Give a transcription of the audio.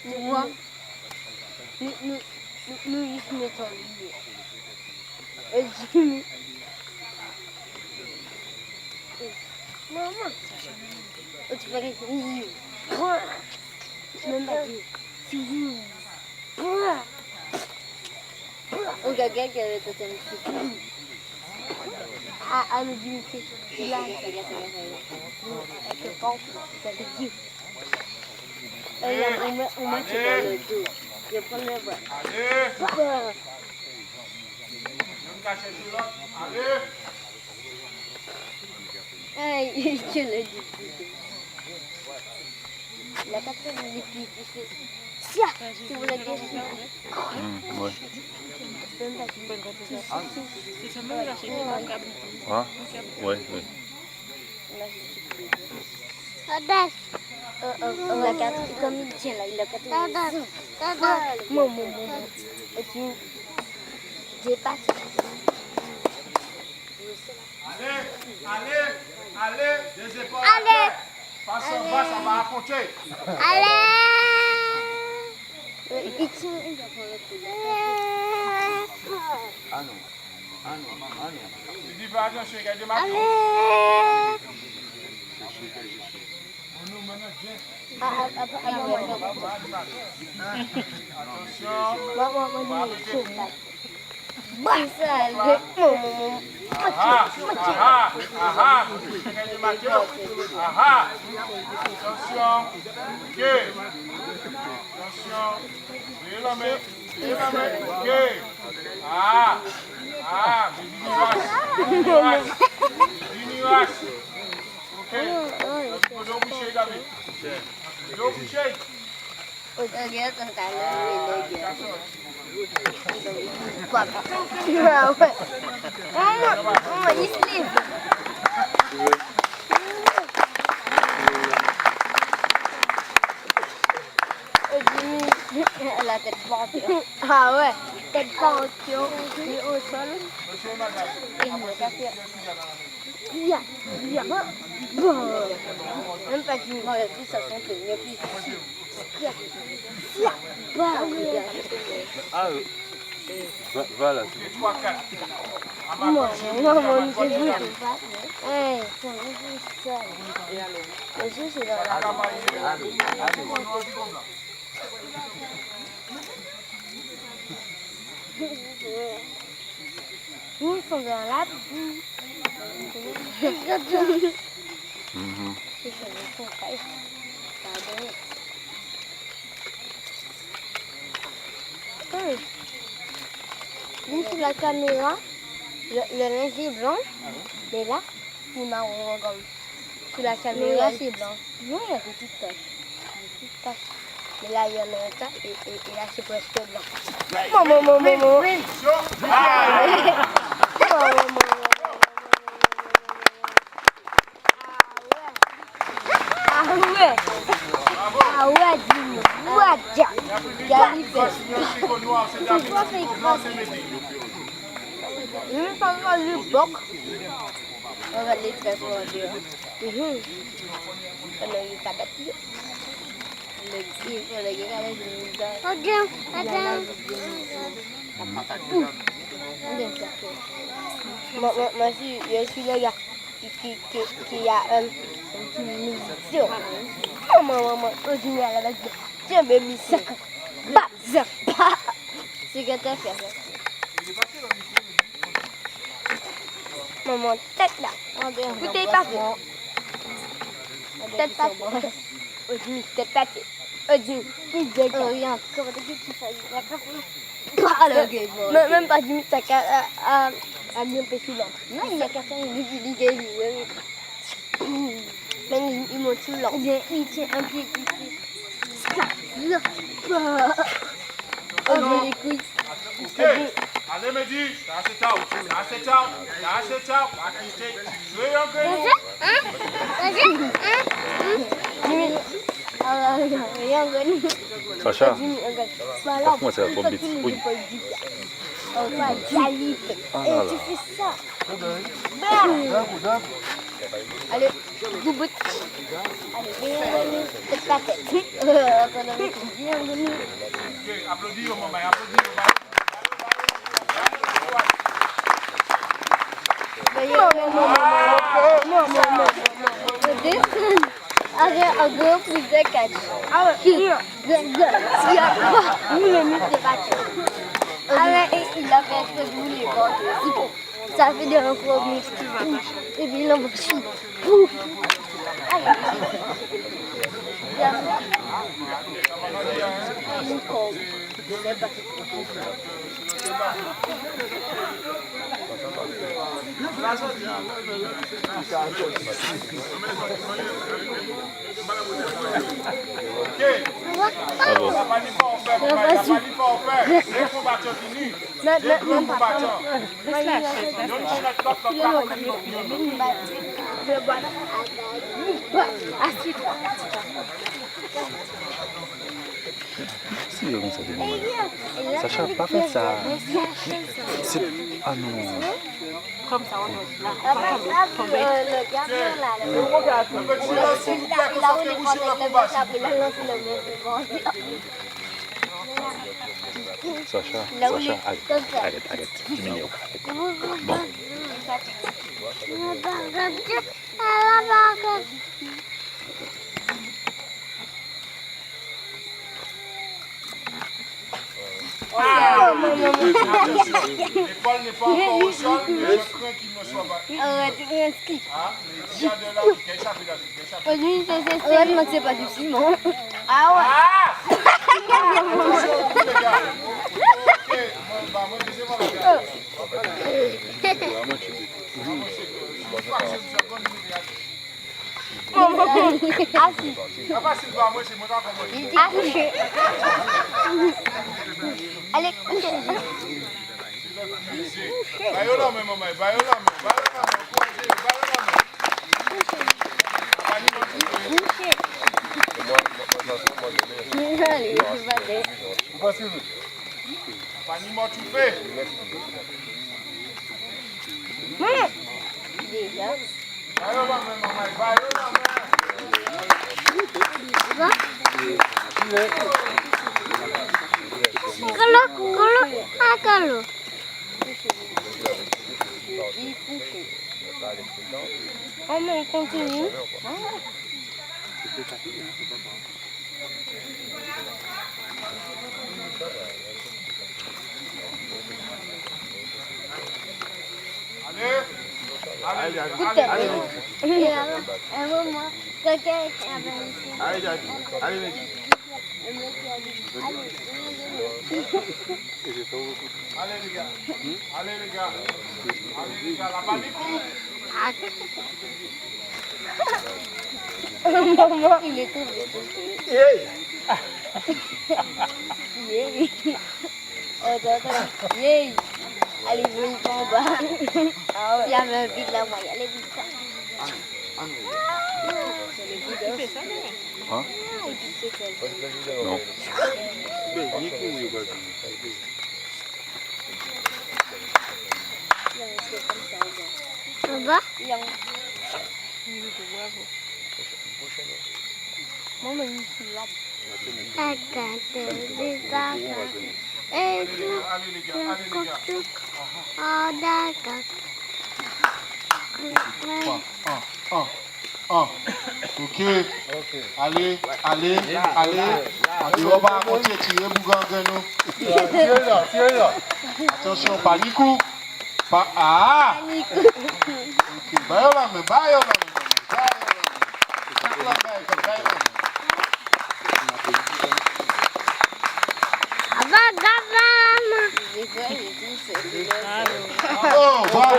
Moi, nous y mettons lui. Et Jimmy. Maman, tu fais quelque chose. Même pas dit. O gaga qui avait été un petit à nous dire que là, avec le pompe, ça veut dire. On met sur le dos. Je prends le bras. Allez. Ne me cachez sur l'autre. Allez. Aïe, je le dis. La quatrième des filles, tu sais. Tiens, tu veux la question. Ouais. C'est ça même la chérie dans le câble. Ah, ouais, oui. La quatrième, comme il tient là, il a quatrième. Maman. Et tu dépasses. Allez, des épaules à terre. Passe en bas, ça va raconter. Il tient, il va prendre le coup. Ah non. Tu dis pas attention, regardez ma peau. On nous mène bien. Attention. Regardez ma gueule. Attention. Ok. Attention. Levez la main. Ok. Diminuage. Ok. Don't be shade, David. Don't be shade. Regarde ton talent, il est bien. Ah ouais. Maman, il se lève. La tête plantée. Ah ouais, tête plantée. Il est au sol. Monsieur et madame. Il me casse. Viens. Même pas du tout. Plus ça sent plus. Viens. Ah, voilà. 3, 4. Maman, c'est vous. Hey, c'est vous seul. Le jeu, c'est dans la Nous sommes dans la boue. Nous, sur la caméra, le linge est blanc, mais là, c'est marron comme. Sur la caméra, c'est blanc. Non, il y a des petites taches. Mais là, il y en a un tas et là, c'est presque blanc. Maman. Ah ouais, dis-moi. Je pas mal le boc. On va les faire sur le dehors. On a eu ta bâtille. Moi, je suis le gars qui a une mission. Maman, aujourd'hui, elle va dire, tiens, mes missions. C'est que t'as fait. Maman, tête là. Écoutez, pas fait. Tête pas fait. Aujourd'hui, tête pas fait. Aujourd'hui, regarde, comment tu fais. Même pas 10 minutes, t'as qu'à bien péter l'autre. Non, il y a quelqu'un qui dit qu'il mais il monte sous l'ordre. Ou bien il tient un pied qui oh, j'ai les couilles. Ok. Allez, Mehdi. Assez tard. Je vais Sacha, moi c'est la première. Oui. Oh, toi, Jali. Ah Et là tu là. fais ça. D'un coup. Allez, boubou. Allez, viens, faites pas tête. Attends, viens, viens. Ok, applaudis au moment, applaudis au moment. Agak bisa kan? Il a fait ce que je voulais pas. C'est bon. Ça fait des refroidis. Et puis il en va dessus. Pouf. Allez. Bien. Ok. Bravo. Ça va pas en faire, ça va pas en faire. Les combattants finis. Les grands combattants. Si, comme ça, Sacha, pas faire ça. C'est... Ah non. Comme ça, on doit. Le gardien là, Le petit là, s'il vous plaît, concentrez-vous sur le combat. Sacha, Là où il Sacha, est arrête, comme ça. arrête, tu m'énerves. Bon. L'épaule n'est pas encore au sol, mais je crains qu'il ne soit pas. Ouais, tu es inscrit. Ah, les gars de là, qui échappent là, qui échappent. Lui, c'est heureusement que c'est pas du ciment. Ah ouais. Ah! Attention, les gars. Ok, bah, moi, laissez-moi la gars. Ah si. Ah, bah, c'est pas moi, c'est moi qui ai Ah couché. Allez, couché. Bayo la main, maman, bayo la main, encouragez, bayo la main. Pani m'a Couché. Allez, vas-y. Pani m'a tout fait. Déjà. Bayo la main, maman, bayo la main. Kalau. Oh mais il continue. Allez, Écoute, et là, un moment, quelqu'un avait ici. Allez, allez. allez les gars, allez les gars, allez les gars, la panique. Maman, il est tombé. Yay. Oh, attends. Yay. Allez, je vais en bas. Il y avait un vide là, moi, il y allait vite. Hein? Non. Ça va? Maman, il est là. Allez les gars. Oh, d'accord. Ok. Allez. On va continuer tirer bougan nous. Attention, panique. Ah! Ok, bayo la main, bayo la main. Abang, abang. Oh, bravo.